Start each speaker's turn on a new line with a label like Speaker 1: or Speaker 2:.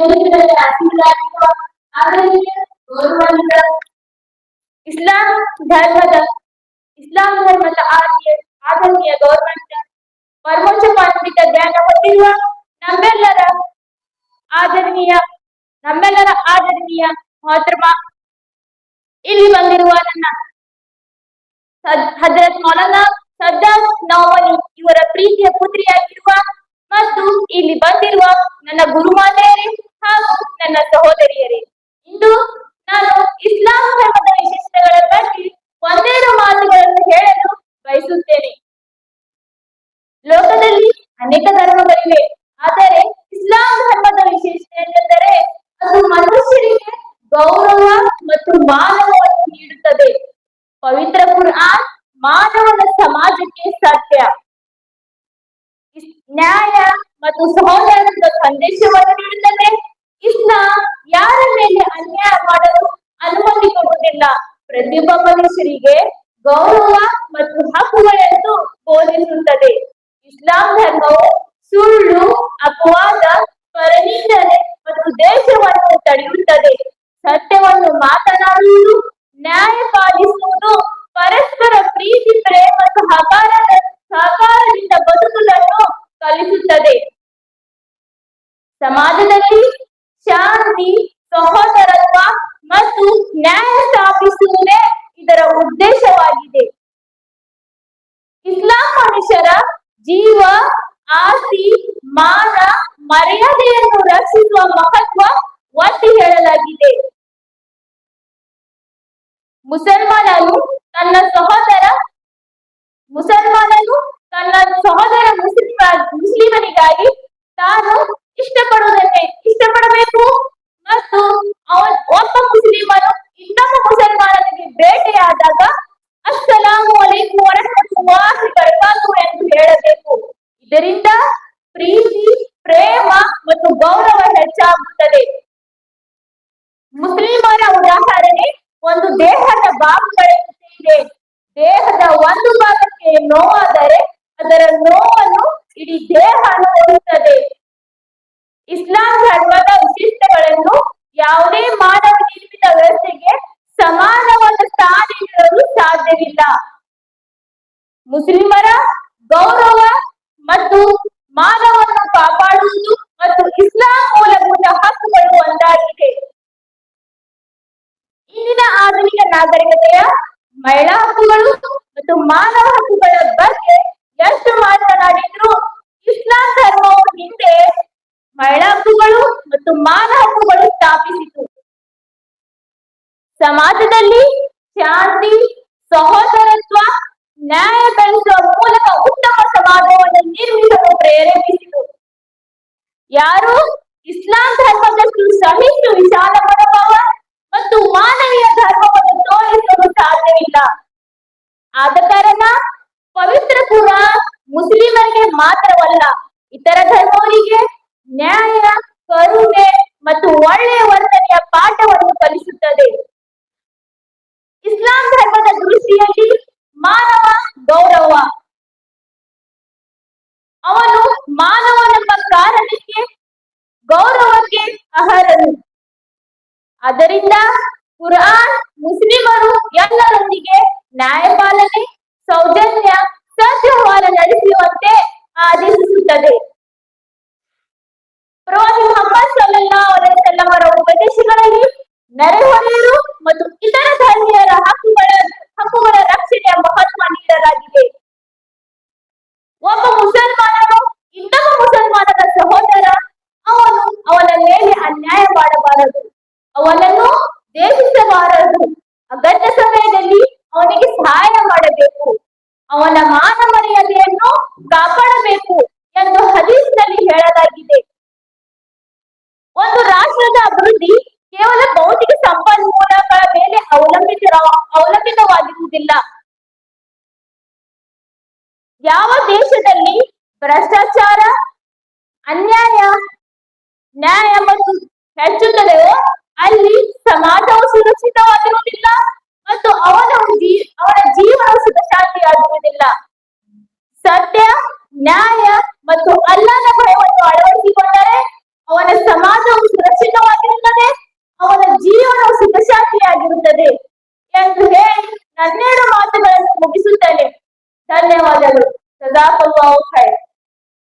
Speaker 1: ದೇಶದಲ್ಲಿ ಅಸೀಲಾಗಿರುವ ಆಧುನಿಕ ಗೌರವಾನ್ವಿತ ಇಸ್ಲಾಂ ಧರ್ಮದ ಇಸ್ಲಾಂ ಧರ್ಮದ ಆಧುನಿಕ ಗೌರವಾನ್ವಿತ ಪರಮೋಚ್ಚ ಪಾಂಡಿತ ಜ್ಞಾನ ಹೊಂದಿರುವ ನಮ್ಮೆಲ್ಲರ ಆದರಣೀಯ ಮೊಹತರಮ ಇಲ್ಲಿ ಬಂದಿರುವ ನನ್ನ ಹಜರತ್ ಮೌಲಾನಾ ಸದ್ದಾತ್ ನೌಮನಿ ಇವರ ಪ್ರೀತಿಯ ಪುತ್ರಿಯಾಗಿರುವ ಮತ್ತು ಇಲ್ಲಿ ಬಂದಿರುವ ನನ್ನ ಗುರುಮಾತೆಯರೇ ಹಾಗೂ ನನ್ನ ಸಹೋದರಿಯರೇ, ಇಂದು ನಾನು ಇಸ್ಲಾಂ ಧರ್ಮದ ವಿಶೇಷತೆಗಳ ಬಗ್ಗೆ ಒಂದೆರಡು ಮಾತುಗಳನ್ನು ಹೇಳಲು ಬಯಸುತ್ತೇನೆ. ಲೋಕದಲ್ಲಿ ಅನೇಕ ಧರ್ಮಗಳಿವೆ, ಆದರೆ ಇಸ್ಲಾಂ ಧರ್ಮದ ವಿಶೇಷತೆ ಎಂದರೆ ಅದು ಮನುಷ್ಯರಿಗೆ ಗೌರವ ಮತ್ತು ಮಾನವವನ್ನು ನೀಡುತ್ತದೆ. ಪವಿತ್ರ ಕುರ್ಆನ್ ಮಾನವನ ಸಮಾಜಕ್ಕೆ ಸತ್ಯ, ನ್ಯಾಯ ಮತ್ತು ಸಹೋದರತ್ವದ ಸಂದೇಶವನ್ನು ನೀಡುತ್ತದೆ. ಇಸ್ಲಾಂ ಯಾರ ಮೇಲೆ ಅನ್ಯಾಯ ಮಾಡಲು ಅನುಮತಿ ಕೊಡುವುದಿಲ್ಲ. ಪ್ರತಿಯೊಬ್ಬ ಮನುಷ್ಯರಿಗೆ ಗೌರವ ಮತ್ತು ಹಕ್ಕುಗಳನ್ನು ಬೋಧಿಸುತ್ತದೆ. ಇಸ್ಲಾಂ ಧರ್ಮವು ಸುಳ್ಳು, ಅಪವಾದ, ಪರನಿಂದನೆ ಮತ್ತು ದೇಶವನ್ನು ತಡೆಯುತ್ತದೆ. ಸತ್ಯವನ್ನು ಮಾತನಾಡುವುದು, ನ್ಯಾಯ ಪಾಲಿಸುವುದು, ಪರಸ್ಪರ ಪ್ರೀತಿ, ಪ್ರೇಮ, ಸಹಕಾರದಿಂದ ಬದುಕುವುದನ್ನು ಕಲಿಸುತ್ತದೆ. ಸಮಾಜದಲ್ಲಿ ಶಾಂತಿ, ಸಹೋದರತ್ವ ಮತ್ತು ನ್ಯಾಯ ಸ್ಥಾಪಿಸುವುದೇ ಇದರ ಉದ್ದೇಶವಾಗಿದೆ. ಇಸ್ಲಾಂ ಮನುಷ್ಯರ ಜೀವ, ಆಸ್ತಿ, ಮಾನ, ಮರ್ಯಾದೆಯನ್ನು ರಕ್ಷಿಸುವ ಮಹತ್ವ ಒತ್ತಿ ಹೇಳಲಾಗಿದೆ. ಮುಸಲ್ಮಾನನು ತನ್ನ ಸಹೋದರ ಮುಸ್ಲಿಮನಿಗಾಗಿ ತಾನು ಇಷ್ಟಪಡಬೇಕು ಮತ್ತು ಒಬ್ಬ ಮುಸ್ಲಿಮನು ಇನ್ನೊಬ್ಬ ಮುಸಲ್ಮಾನನಿಗೆ ಭೇಟಿಯಾದಾಗ ಅಸ್ಸಲಾಮು ಅಲೈಕುಂ ವರಹಮತುಲ್ಲಾಹಿ ವಬರಕಾತುಹು ಎಂದು ಹೇಳಬೇಕು. ಇದರಿಂದ ಪ್ರೀತಿ, ಪ್ರೇಮ ಮತ್ತು ಗೌರವ ಹೆಚ್ಚಾಗುತ್ತದೆ. ಮುಸ್ಲಿಮರ ಉದಾಹರಣೆ ಒಂದು ದೇಹದ ಭಾಗಗಳಂತೆ ಇದೆ. ದೇಹದ ಒಂದು ಭಾಗಕ್ಕೆ ನೋವಾದರೆ ಅದರ ನೋವನ್ನು ಇಡೀ ದೇಹ ಅನುಭವಿಸುತ್ತದೆ. ಇಸ್ಲಾಂ ಧರ್ಮದ ವಿಶಿಷ್ಟಗಳನ್ನು ಯಾವುದೇ ಮಾನವ ನಿರ್ಮಿತ ವ್ಯವಸ್ಥೆಗೆ ಸಮಾನವಾದ ಸ್ಥಾನ ನೀಡಲು ಸಾಧ್ಯವಿಲ್ಲ. ಮುಸ್ಲಿಮರ ಗೌರವ ಮತ್ತು ಮಾನವನ್ನು ಕಾಪಾಡುವುದು ಮತ್ತು ಇಸ್ಲಾಂ ಮೂಲಭೂತ ಹಕ್ಕುಗಳು ಒಂದಾಗಿದೆ. ಇಂದಿನ ಆಧುನಿಕ ನಾಗರಿಕತೆಯ ಮಹಿಳಾ ಹಕ್ಕುಗಳು ಮತ್ತು ಮಾನವ ಹಕ್ಕುಗಳ ಬಗ್ಗೆ ಎಷ್ಟು ಮಾತನಾಡಿದ್ರು ಇಸ್ಲಾಂ ಧರ್ಮವು ಹಿಂದೆ ಮಹಿಳಾ ಹಕ್ಕುಗಳು ಮತ್ತು ಮಾನವ ಹಕ್ಕುಗಳು ಸ್ಥಾಪಿಸಿತು. ಸಮಾಜದಲ್ಲಿ ಶಾಂತಿ, ಸಹೋದರತ್ವ, ನ್ಯಾಯ ಬೆಳೆಸುವ ಮೂಲಕ ಉತ್ತಮ ಸಮಾಜವನ್ನು ನಿರ್ಮಿಸಲು ಪ್ರೇರೇಪಿಸಿತು. ಯಾರು ಇಸ್ಲಾಂ ಧರ್ಮದಷ್ಟು ಸಹಿಷ್ಣು, ವಿಶಾಲ ಮನೋಭಾವ ಮತ್ತು ಮಾನವೀಯ ಧರ್ಮವನ್ನು ತೋರಿಸಲು ಸಾಧ್ಯವಿಲ್ಲ. ಆದ ಕಾರಣ ಪವಿತ್ರ ಕುರಾನ್ ಮುಸ್ಲಿಮರಿಗೆ ಮಾತ್ರವಲ್ಲ, ಇತರ ಧರ್ಮವರಿಗೆ ನ್ಯಾಯ, ಕರುಣೆ ಮತ್ತು ಒಳ್ಳೆಯ ವರ್ತನೆಯ ಪಾಠವನ್ನು ಕಲಿಸುತ್ತದೆ. ಇಸ್ಲಾಂ ಧರ್ಮದ ದೃಷ್ಟಿಯಲ್ಲಿ ಮಾನವ ಗೌರವ, ಅವನು ಮಾನವನೆಂಬ ಕಾರಣಕ್ಕೆ ಗೌರವಕ್ಕೆ ಅರ್ಹನು. ಆದ್ದರಿಂದ ಕುರ್ಆನ್ ಮುಸ್ಲಿಮರು ಎಲ್ಲರೊಂದಿಗೆ ನ್ಯಾಯಪಾಲನೆ, ಸೌಜನ್ಯ, ಸದ್ವ್ಯವಹಾರ ನಡೆಸುವಂತೆ ಆದೇಶಿಸುತ್ತದೆ. ಪ್ರವಾದಿ ಮುಹಮ್ಮದ್ ಸಲ್ಲಲ್ಲಾಹು ಅಲೈಹಿ ವಸಲ್ಲಂ ಅವರ ಉಪದೇಶಗಳಲ್ಲಿ ನೆರೆಹೊರೆಯರು ಮತ್ತು ಇತರ ಧರ್ಮೀಯರ ಹಕ್ಕುಗಳ ರಕ್ಷಣೆಯ ಮಹತ್ವ ನೀಡಲಾಗಿದೆ. ಒಬ್ಬ ಮುಸಲ್ಮಾನನು ಇನ್ನೊಬ್ಬ ಮುಸಲ್ಮಾನನ ಸಹೋದರ, ಅವನ ಮೇಲೆ ಅನ್ಯಾಯ ಮಾಡಬಾರದು, ಅವನನ್ನು ದ್ವೇಷಿಸಬಾರದು, ಅಗತ್ಯ ಸಮಯದಲ್ಲಿ ಅವನಿಗೆ ಸಹಾಯ ಮಾಡಬೇಕು, ಅವನ ಮಾನ ಮರ್ಯಾದೆಯನ್ನು ಕಾಪಾಡಬೇಕು ಎಂದು ಹದೀಸ್ನಲ್ಲಿ ಹೇಳಲಾಗಿದೆ. ಒಂದು ರಾಷ್ಟ್ರದ ಅಭಿವೃದ್ಧಿ ಕೇವಲ ಭೌತಿಕ ಸಂಪನ್ಮೂಲಗಳ ಮೇಲೆ ಅವಲಂಬಿತವಾಗಿರುವುದಿಲ್ಲ. ಯಾವ ದೇಶದಲ್ಲಿ ಭ್ರಷ್ಟಾಚಾರ, ಅನ್ಯಾಯ, ನ್ಯಾಯ ಮತ್ತು ಹೆಚ್ಚುತ್ತದೆಯೋ ಅಲ್ಲಿ ಸಮಾಜವು ಸುರಕ್ಷಿತವಾಗಿರುವುದಿಲ್ಲ ಮತ್ತು ಅವನ ಜೀವನವು ಸುಖಶಾಂತಿಯಾಗಿರುವುದಿಲ್ಲ. ಸತ್ಯ, ನ್ಯಾಯ ಮತ್ತು ಅಲ್ಲಾಹನ ಭಯವನ್ನು ಅಳವಡಿಸಿಕೊಂಡರೆ ಅವನ ಸಮಾಜವು ಸುರಕ್ಷಿತ ಆಗಿರುತ್ತದೆ ಎಂದು ಹೇಳಿ ನನ್ನೆರಡು ಮಾತುಗಳನ್ನು ಮುಗಿಸುತ್ತೇನೆ. ಧನ್ಯವಾದಗಳು. ಸದಾಕಲ್ಲಾಹು ಖೈರ್.